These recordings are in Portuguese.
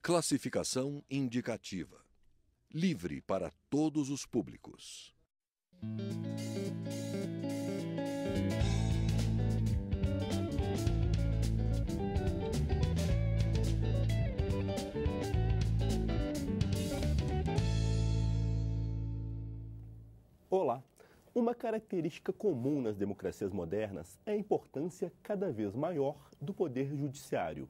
Classificação indicativa. Livre para todos os públicos. Olá! Uma característica comum nas democracias modernas é a importância cada vez maior do poder judiciário.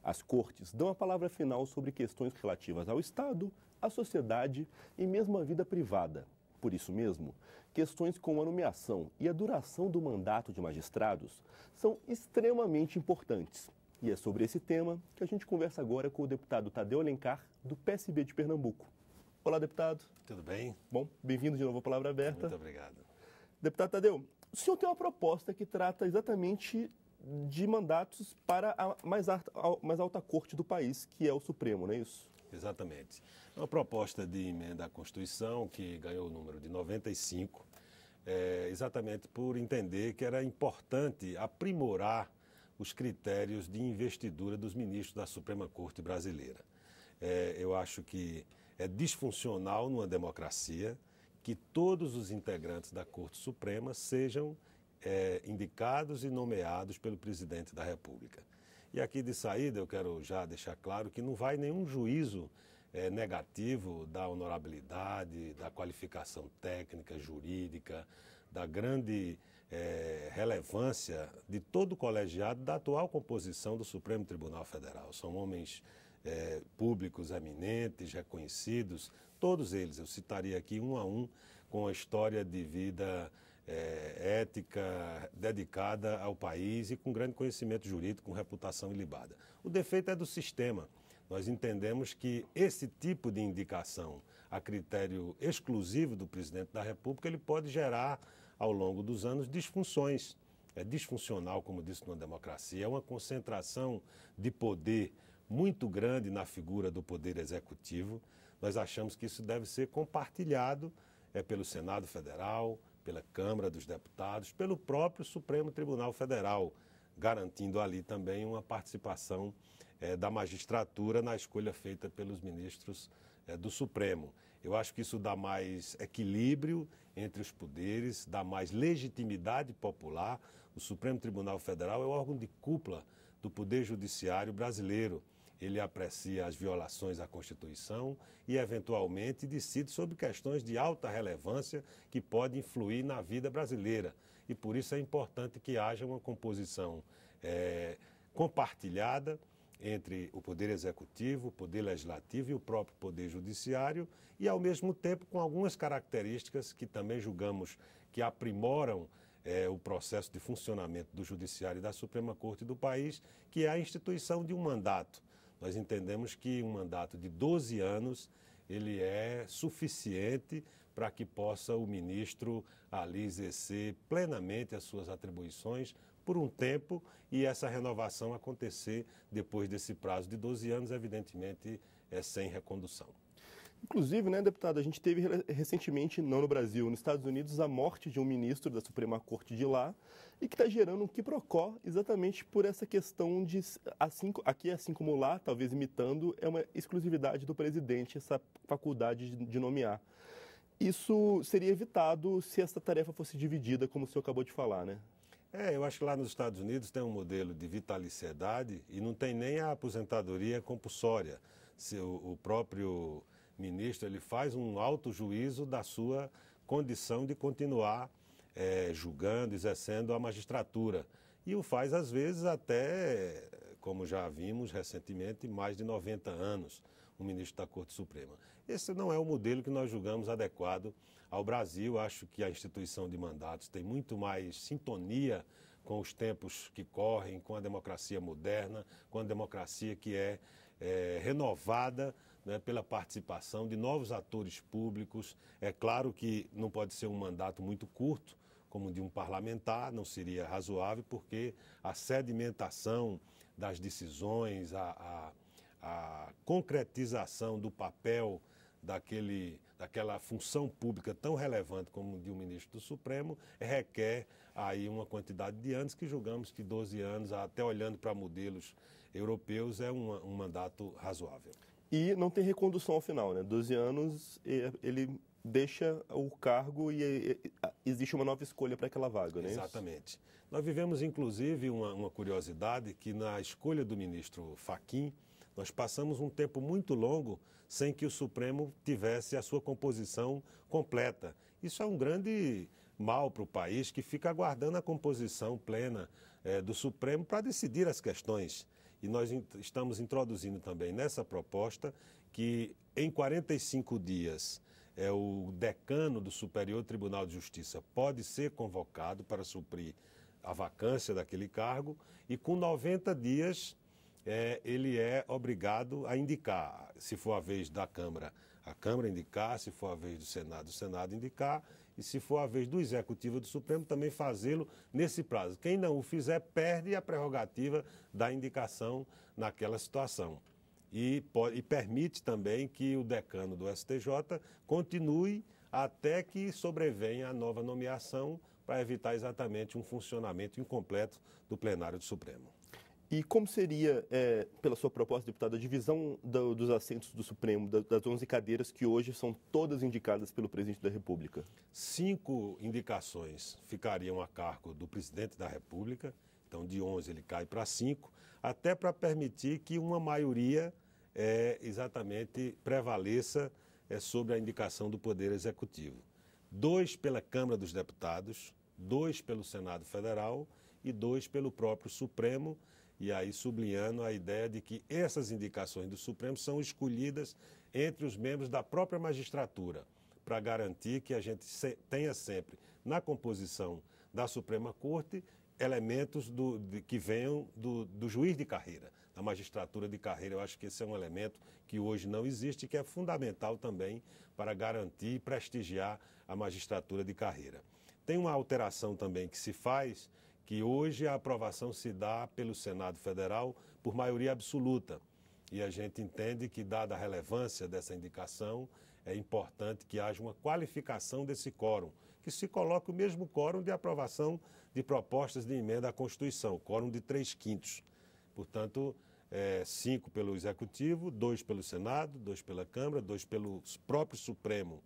As cortes dão a palavra final sobre questões relativas ao Estado, à sociedade e mesmo à vida privada. Por isso mesmo, questões como a nomeação e a duração do mandato de magistrados são extremamente importantes. E é sobre esse tema que a gente conversa agora com o deputado Tadeu Alencar, do PSB de Pernambuco. Olá, deputado. Tudo bem? Bom, bem-vindo de novo à Palavra Aberta. Muito obrigado. Deputado Tadeu, o senhor tem uma proposta que trata exatamente de mandatos para a mais alta corte do país, que é o Supremo, não é isso? Exatamente. É uma proposta de emenda à Constituição que ganhou o número de 95, exatamente por entender que era importante aprimorar os critérios de investidura dos ministros da Suprema Corte brasileira. Eu acho que é disfuncional numa democracia que todos os integrantes da Corte Suprema sejam indicados e nomeados pelo presidente da República. E aqui de saída eu quero já deixar claro que não vai nenhum juízo negativo da honorabilidade, da qualificação técnica, jurídica, da grande relevância de todo o colegiado da atual composição do Supremo Tribunal Federal. São homens públicos eminentes, reconhecidos, todos eles, eu citaria aqui um a um, com a história de vida ética, dedicada ao país e com grande conhecimento jurídico, com reputação ilibada. O defeito é do sistema. Nós entendemos que esse tipo de indicação a critério exclusivo do presidente da República, ele pode gerar, ao longo dos anos, disfunções. É disfuncional, como disse, numa democracia, é uma concentração de poder muito grande na figura do Poder Executivo. Nós achamos que isso deve ser compartilhado pelo Senado Federal, pela Câmara dos Deputados, pelo próprio Supremo Tribunal Federal, garantindo ali também uma participação da magistratura na escolha feita pelos ministros do Supremo. Eu acho que isso dá mais equilíbrio entre os poderes, dá mais legitimidade popular. O Supremo Tribunal Federal é o órgão de cúpula do Poder Judiciário brasileiro. Ele aprecia as violações à Constituição e, eventualmente, decide sobre questões de alta relevância que podem influir na vida brasileira. E, por isso, é importante que haja uma composição compartilhada entre o Poder Executivo, o Poder Legislativo e o próprio Poder Judiciário e, ao mesmo tempo, com algumas características que também julgamos que aprimoram o processo de funcionamento do Judiciário e da Suprema Corte do país, que é a instituição de um mandato. Nós entendemos que um mandato de 12 anos, ele é suficiente para que possa o ministro ali exercer plenamente as suas atribuições por um tempo e essa renovação acontecer depois desse prazo de 12 anos, evidentemente, sem recondução. Inclusive, né, deputado, a gente teve recentemente, não no Brasil, nos Estados Unidos, a morte de um ministro da Suprema Corte de lá e que está gerando um quiprocó exatamente por essa questão de, assim como lá, talvez imitando, é uma exclusividade do presidente, essa faculdade de nomear. Isso seria evitado se essa tarefa fosse dividida, como o senhor acabou de falar, né? Eu acho que lá nos Estados Unidos tem um modelo de vitaliciedade e não tem nem a aposentadoria compulsória. Se o próprio ministro ele faz um autojuízo da sua condição de continuar julgando, exercendo a magistratura. E o faz, às vezes, até, como já vimos recentemente, mais de 90 anos, o ministro da Corte Suprema. Esse não é o modelo que nós julgamos adequado ao Brasil. Acho que a instituição de mandatos tem muito mais sintonia com os tempos que correm, com a democracia moderna, com a democracia que é renovada, né, pela participação de novos atores públicos. É claro que não pode ser um mandato muito curto, como de um parlamentar, não seria razoável, porque a sedimentação das decisões, a concretização do papel daquela função pública tão relevante como de um ministro do Supremo requer aí uma quantidade de anos que julgamos que 12 anos, até olhando para modelos europeus, é um mandato razoável. E não tem recondução ao final, né? 12 anos, ele deixa o cargo e existe uma nova escolha para aquela vaga, né? Exatamente. Nós vivemos, inclusive, uma curiosidade que na escolha do ministro Fachin, nós passamos um tempo muito longo sem que o Supremo tivesse a sua composição completa. Isso é um grande mal para o país, que fica aguardando a composição plena do Supremo para decidir as questões. E nós estamos introduzindo também nessa proposta que em 45 dias o decano do Superior Tribunal de Justiça pode ser convocado para suprir a vacância daquele cargo e com 90 dias ele é obrigado a indicar. Se for a vez da Câmara, a Câmara indicar, se for a vez do Senado, o Senado indicar, e se for a vez do Executivo do Supremo, também fazê-lo nesse prazo. Quem não o fizer, perde a prerrogativa da indicação naquela situação. E permite também que o decano do STJ continue até que sobrevenha a nova nomeação para evitar exatamente um funcionamento incompleto do plenário do Supremo. E como seria, pela sua proposta, deputado, a divisão dos assentos do Supremo, das 11 cadeiras que hoje são todas indicadas pelo presidente da República? 5 indicações ficariam a cargo do presidente da República, então de 11 ele cai para 5, até para permitir que uma maioria exatamente prevaleça sobre a indicação do Poder Executivo. 2 pela Câmara dos Deputados, 2 pelo Senado Federal e 2 pelo próprio Supremo, e aí sublinhando a ideia de que essas indicações do Supremo são escolhidas entre os membros da própria magistratura, para garantir que a gente tenha sempre na composição da Suprema Corte elementos que venham do juiz de carreira, da magistratura de carreira. Eu acho que esse é um elemento que hoje não existe e que é fundamental também para garantir e prestigiar a magistratura de carreira. Tem uma alteração também que se faz, que hoje a aprovação se dá pelo Senado Federal por maioria absoluta. E a gente entende que, dada a relevância dessa indicação, é importante que haja uma qualificação desse quórum, que se coloque o mesmo quórum de aprovação de propostas de emenda à Constituição, quórum de 3/5. Portanto, 5 pelo Executivo, 2 pelo Senado, 2 pela Câmara, 2 pelo próprio Supremo,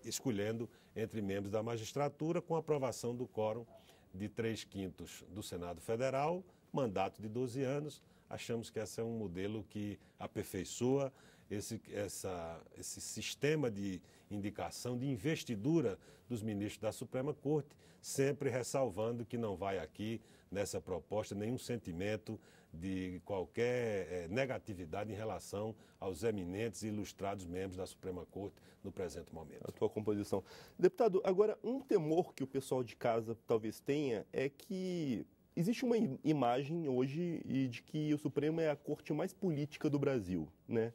escolhendo entre membros da magistratura, com aprovação do quórum de 3/5 do Senado Federal, mandato de 12 anos. Achamos que esse é um modelo que aperfeiçoa esse sistema de indicação, de investidura dos ministros da Suprema Corte, sempre ressalvando que não vai aqui, nessa proposta, nenhum sentimento de qualquer negatividade em relação aos eminentes e ilustrados membros da Suprema Corte no presente momento. A tua composição. Deputado, agora, um temor que o pessoal de casa talvez tenha é que existe uma imagem hoje de que o Supremo é a corte mais política do Brasil, né?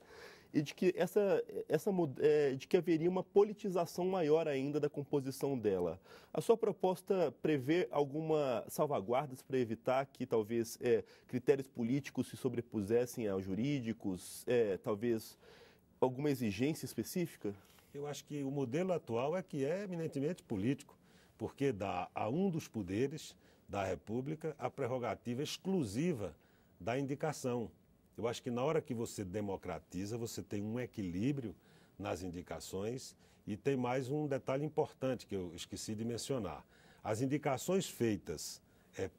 E de que de que haveria uma politização maior ainda da composição dela. A sua proposta prevê alguma salvaguardas para evitar que talvez critérios políticos se sobrepusessem aos jurídicos, talvez alguma exigência específica? Eu acho que o modelo atual é que é eminentemente político, porque dá a um dos poderes da República a prerrogativa exclusiva da indicação. Eu acho que na hora que você democratiza, você tem um equilíbrio nas indicações e tem mais um detalhe importante que eu esqueci de mencionar. As indicações feitas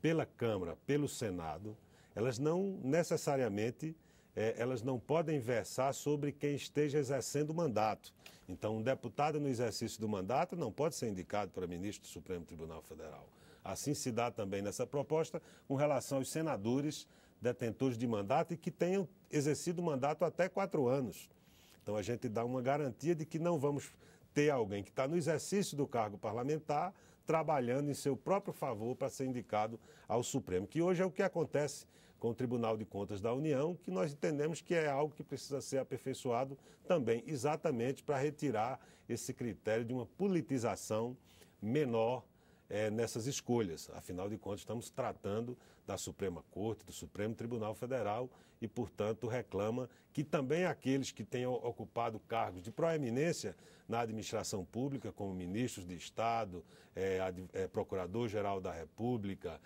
pela Câmara, pelo Senado, elas não necessariamente elas não podem versar sobre quem esteja exercendo o mandato. Então, um deputado no exercício do mandato não pode ser indicado para ministro do Supremo Tribunal Federal. Assim se dá também nessa proposta com relação aos senadores detentores de mandato e que tenham exercido o mandato até 4 anos. Então, a gente dá uma garantia de que não vamos ter alguém que está no exercício do cargo parlamentar trabalhando em seu próprio favor para ser indicado ao Supremo, que hoje é o que acontece com o Tribunal de Contas da União, que nós entendemos que é algo que precisa ser aperfeiçoado também, exatamente para retirar esse critério de uma politização menor nessas escolhas. Afinal de contas, estamos tratando da Suprema Corte, do Supremo Tribunal Federal e, portanto, reclama que também aqueles que tenham ocupado cargos de proeminência na administração pública, como ministros de Estado, Procurador-Geral da República,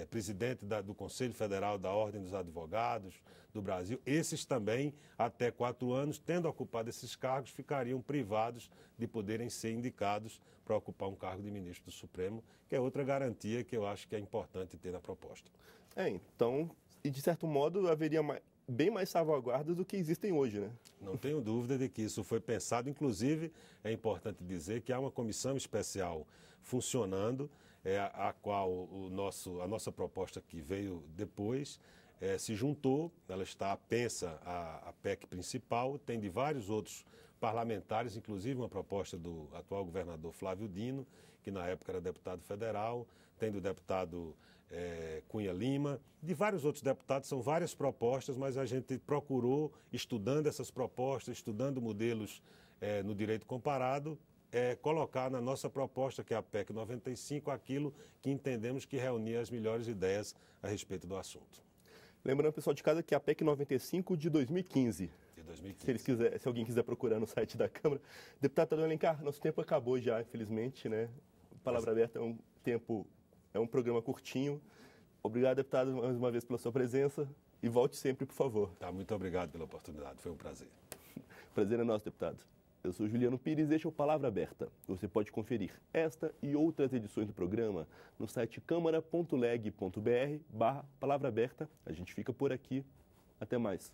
presidente do Conselho Federal da Ordem dos Advogados do Brasil, esses também, até 4 anos, tendo ocupado esses cargos, ficariam privados de poderem ser indicados para ocupar um cargo de ministro do Supremo, que é outra garantia que eu acho que é importante ter na proposta. Então, e de certo modo, haveria bem mais salvaguardas do que existem hoje, né? Não tenho dúvida de que isso foi pensado. Inclusive, é importante dizer que há uma comissão especial funcionando, a qual a nossa proposta que veio depois se juntou. Ela está apensa à PEC principal, tem de vários outros parlamentares, inclusive uma proposta do atual governador Flávio Dino, que na época era deputado federal, tem do deputado Cunha Lima, de vários outros deputados. São várias propostas, mas a gente procurou, estudando essas propostas, estudando modelos no direito comparado, colocar na nossa proposta, que é a PEC 95, aquilo que entendemos que reunia as melhores ideias a respeito do assunto. Lembrando, pessoal de casa, que é a PEC 95 de 2015. De 2015. Se alguém quiser procurar no site da Câmara. Deputado Tadeu Alencar, nosso tempo acabou já, infelizmente, né? Palavra Aberta é um programa curtinho. Obrigado, deputado, mais uma vez pela sua presença e volte sempre, por favor. Muito obrigado pela oportunidade, foi um prazer. Prazer é nosso, deputado. Eu sou Juliano Pires e este é o Palavra Aberta. Você pode conferir esta e outras edições do programa no site câmara.leg.br/palavra aberta. A gente fica por aqui. Até mais.